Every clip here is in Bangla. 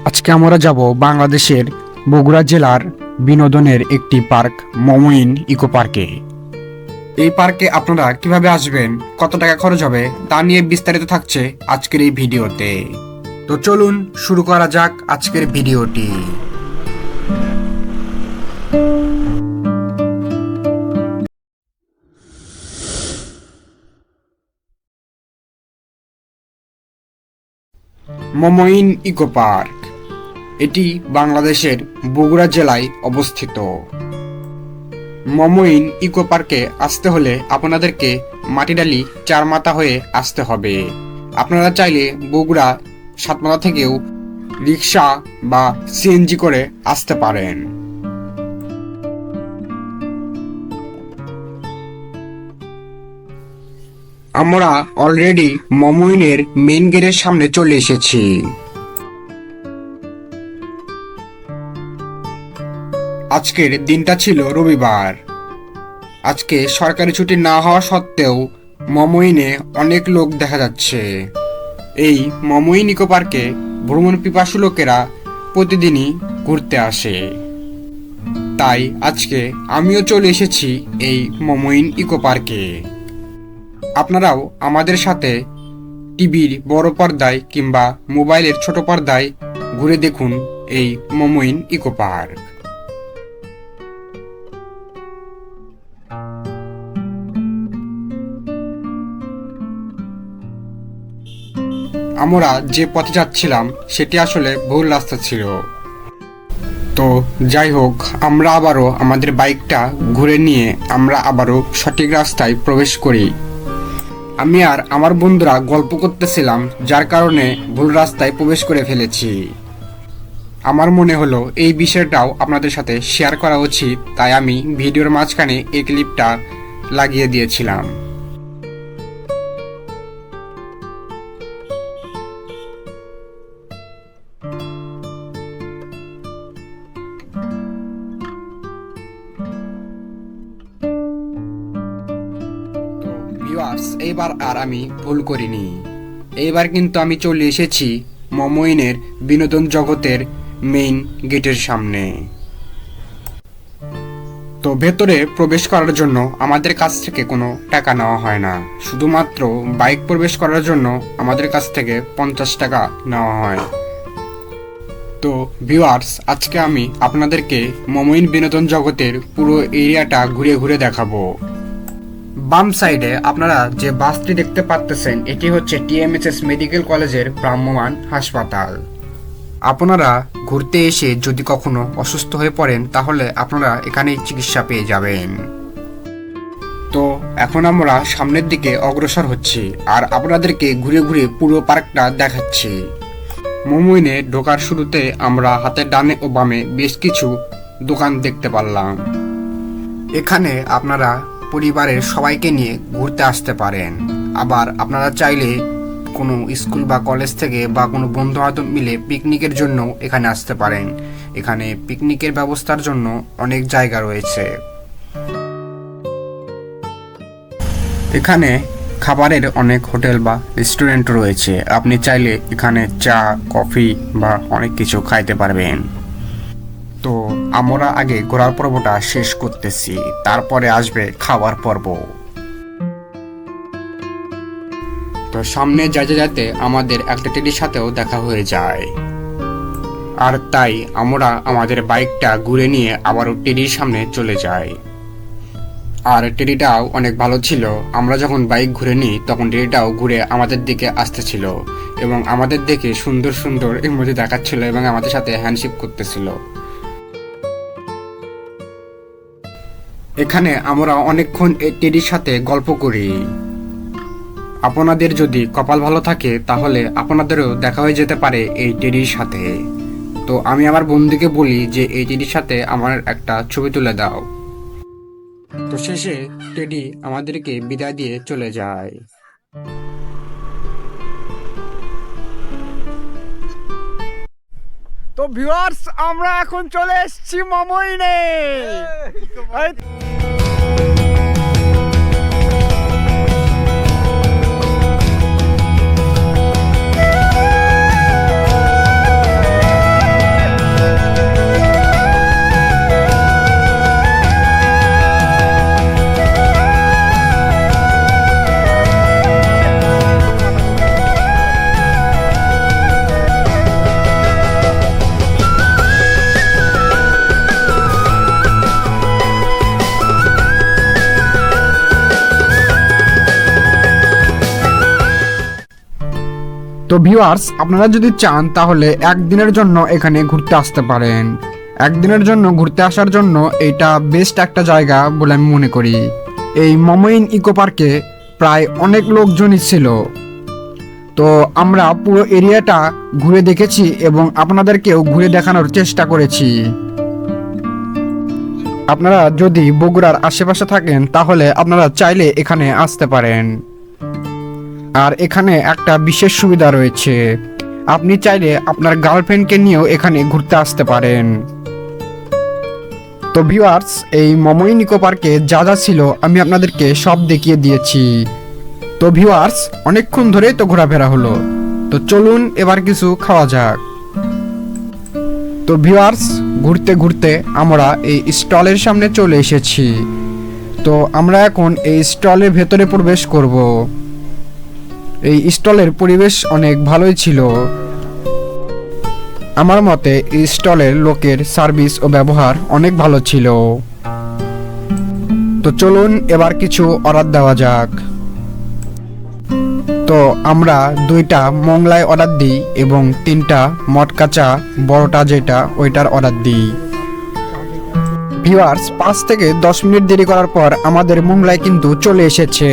আজকে আমরা যাব বাংলাদেশের বগুড়া জেলার বিনোদনের একটি পার্ক মমইন ইকো পার্কে। এই পার্কে আপনারা কিভাবে আসবেন, কত টাকা খরচ হবে তা নিয়ে বিস্তারিত থাকছে আজকের এই ভিডিওতে। তো চলুন শুরু করা যাক আজকের ভিডিওটি। মমইন ইকো পার্ক এটি বাংলাদেশের বগুড়া জেলায় অবস্থিত। মমইন ইকো পার্কে আসতে হলে আপনাদেরকে মাটিডালি চারমাথা হয়ে আসতে হবে। আপনারা চাইলে বগুড়া সাতমাথা থেকেও রিক্সা বা সিএনজি করে আসতে পারেন। আমরা অলরেডি মমইনের মেইন গেটের সামনে চলে এসেছি। আজকের দিনটা ছিল রবিবার। আজকে সরকারি ছুটি না হওয়া সত্ত্বেও মমইনে অনেক লোক দেখা যাচ্ছে। এই মমইন ইকো পার্কে ভ্রমণ পিপাসু লোকেরা প্রতিদিনই ঘুরতে আসে। তাই আজকে আমিও চলে এসেছি এই মমইন ইকো পার্কে। আপনারাও আমাদের সাথে টিভির বড় পর্দায় কিংবা মোবাইলের ছোট পর্দায় ঘুরে দেখুন এই মমইন ইকো পার্ক। আমরা যে পথে যাচ্ছিলাম সেটি আসলে ভুল রাস্তা ছিল। তো যাই হোক, আমরা আবারও আমাদের বাইকটা ঘুরে নিয়ে আমরা আবারও সঠিক রাস্তায় প্রবেশ করি। আমি আর আমার বন্ধুরা গল্প করতেছিলাম, যার কারণে ভুল রাস্তায় প্রবেশ করে ফেলেছি। আমার মনে হলো এই বিষয়টাও আপনাদের সাথে শেয়ার করা উচিত, তাই আমি ভিডিওর মাঝখানে এই ক্লিপটা লাগিয়ে দিয়েছিলাম। এইবার আর আমি ভুল করিনি। এইবার কিন্তু আমি চলে এসেছি মমইনের বিনোদন জগতের মেইন গেটের সামনে। তো ভেতরে প্রবেশ করার জন্য আমাদের কাছ থেকে কোনো টাকা নেওয়া হয় না, শুধুমাত্র বাইক প্রবেশ করার জন্য আমাদের কাছ থেকে 50 টাকা নেওয়া হয়। তো ভিউয়ার্স, আজকে আমি আপনাদেরকে মমইন বিনোদন জগতের পুরো এরিয়াটা ঘুরে ঘুরে দেখাবো। বাম সাইডে আপনারা যে বাসটি দেখতে পাচ্ছেন, এটি হচ্ছে টিএমএসএস মেডিকেল কলেজের ভ্রাম্যমাণ হাসপাতাল। আপনারা ঘুরতে এসে যদি কখনো অসুস্থ হয়ে পড়েন তাহলে আপনারা এখানেই চিকিৎসা পেয়ে যাবেন। তো এখন আমরা সামনের দিকে অগ্রসর হচ্ছি আর আপনাদেরকে ঘুরে ঘুরে পুরো পার্কটা দেখাচ্ছি। মমইনে ঢোকার শুরুতে আমরা হাতের ডানে ও বামে বেশ কিছু দোকান দেখতে পারলাম। এখানে আপনারা পরিবারের সবাইকে নিয়ে ঘুরতে আসতে পারেন। আবার আপনারা চাইলে কোনো স্কুল বা কলেজ থেকে বা কোনো বন্ধু বান্ধব মিলে পিকনিকের জন্য এখানে আসতে পারেন। এখানে পিকনিকের ব্যবস্থার জন্য অনেক জায়গা রয়েছে। এখানে খাবারের অনেক হোটেল বা রেস্টুরেন্ট রয়েছে। আপনি চাইলে এখানে চা, কফি বা অনেক কিছু খাইতে পারবেন। তো আমরা আগে ঘোরার পর্বটা শেষ করতেছি, তারপরে আসবে খাওয়ার পর্ব। তো সামনে যেতে যেতে আমাদের একটা টেডির সাথেও দেখা হয়ে যায়, আর তাই আমরা আমাদের বাইকটা ঘুরে নিয়ে আবারও টেডির সামনে চলে যাই। আর টেডিটাও অনেক ভালো ছিল। আমরা যখন বাইক ঘুরে নিই তখন টেডিটাও ঘুরে আমাদের দিকে আসতেছিল এবং আমাদের দেখে সুন্দর সুন্দর ইমোজি দেখাচ্ছিল এবং আমাদের সাথে হ্যান্ডশেক করতেছিল। এখানে আমরা অনেকক্ষণ এই টেডির সাথে গল্প করি। আপনাদের যদি কপাল ভালো থাকে তাহলে আপনাদেরও দেখা হয়ে যেতে পারে এই টেডির সাথে। তো আমি আমার বন্ধুকে বলি যে এই টেডির সাথে আমার একটা ছবি তুলে দাও। তো শেষে টেডি আমাদেরকে বিদায় দিয়ে চলে যায়। তো ভিউয়ার্স, আমরা এখন চলে এসেছি মমইনে। তো ভিউয়ার্স, আপনারা যদি চান তাহলে একদিনের জন্য এখানে ঘুরতে আসতে পারেন। একদিনের জন্য ঘুরতে আসার জন্য এইটা বেস্ট একটা জায়গা বলে আমি মনে করি। এই মমইন ইকো পার্কে প্রায় অনেক লোকজনই ছিল। তো আমরা পুরো এরিয়াটা ঘুরে দেখেছি এবং আপনাদেরকেও ঘুরে দেখানোর চেষ্টা করেছি। আপনারা যদি বগুড়ার আশেপাশে থাকেন তাহলে আপনারা চাইলে এখানে আসতে পারেন। আর এখানে একটা বিশেষ সুবিধা রয়েছে, আপনি চাইলে আপনার গার্লফ্রেন্ডকে নিয়েও এখানে ঘুরতে আসতে পারেন। তো ভিউয়ার্স, এই মমইন ইকো পার্কে যা যা ছিল আমি আপনাদেরকে সব দেখিয়ে দিয়েছি। তো ভিউয়ার্স, অনেকক্ষণ ধরেই তো ঘোরাফেরা হলো, তো চলুন এবার কিছু খাওয়া যাক। তো ভিউয়ার্স, ঘুরতে ঘুরতে আমরা এই স্টলের সামনে চলে এসেছি। তো আমরা এখন এই স্টলের ভেতরে প্রবেশ করব। এই স্টলের পরিবেশ অনেক ভালোই ছিল। আমার মতে এই স্টলের লোকের সার্ভিস ও ব্যবহার অনেক ভালো ছিল। তো চলুন এবার কিছু অর্ডার দেওয়া যাক। তো আমরা 2টা মোংলাই অর্ডার দিই এবং 3টা মটকা চা, বড়টা যেটা ওইটার অর্ডার দিই। ভিউয়ার্স, 5 থেকে 10 মিনিট দেরি করার পর আমাদের মোংলাই কিন্তু চলে এসেছে।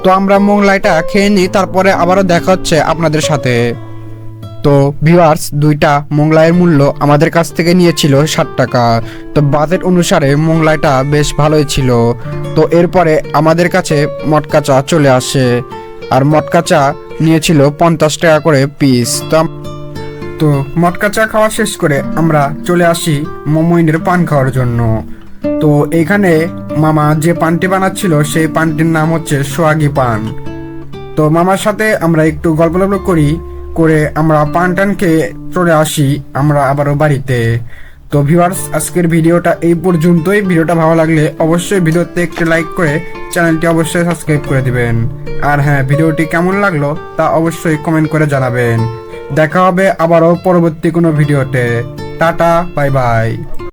তো আমরা মোংলাইটা খেয়ে নিই, তারপরে আবারও দেখা হচ্ছে আপনাদের সাথে। তো ভিউয়ার্স, 2টা মোংলাইয়ের মূল্য আমাদের কাছ থেকে নিয়েছিল 60 টাকা। তো বাজেট অনুসারে মোংলাইটা বেশ ভালোই ছিল। তো এরপরে আমাদের কাছে মটকা চা চলে আসে, আর মটকা চা নিয়েছিল 50 টাকা করে পিস। তো মটকা চা খাওয়া শেষ করে আমরা চলে আসি মমইনের পান খাওয়ার জন্য। তো এখানে মামা যে পানটি বানাচ্ছিল সেই পানটির নাম হচ্ছে সোহাগী পান। তো মামার সাথে আমরা একটু গল্প করে আমরা পান টান খেয়ে চলে আসি আমরা আবারও বাড়িতে। তো ভিউয়ার্স, আজকের ভিডিওটা এই পর্যন্তই। ভিডিওটা ভালো লাগলে অবশ্যই ভিডিওতে একটি লাইক করে চ্যানেলটি অবশ্যই সাবস্ক্রাইব করে দিবেন। আর হ্যাঁ, ভিডিওটি কেমন লাগলো তা অবশ্যই কমেন্ট করে জানাবেন। দেখা হবে আবারও পরবর্তী কোনো ভিডিওতে। Tata, bye bye.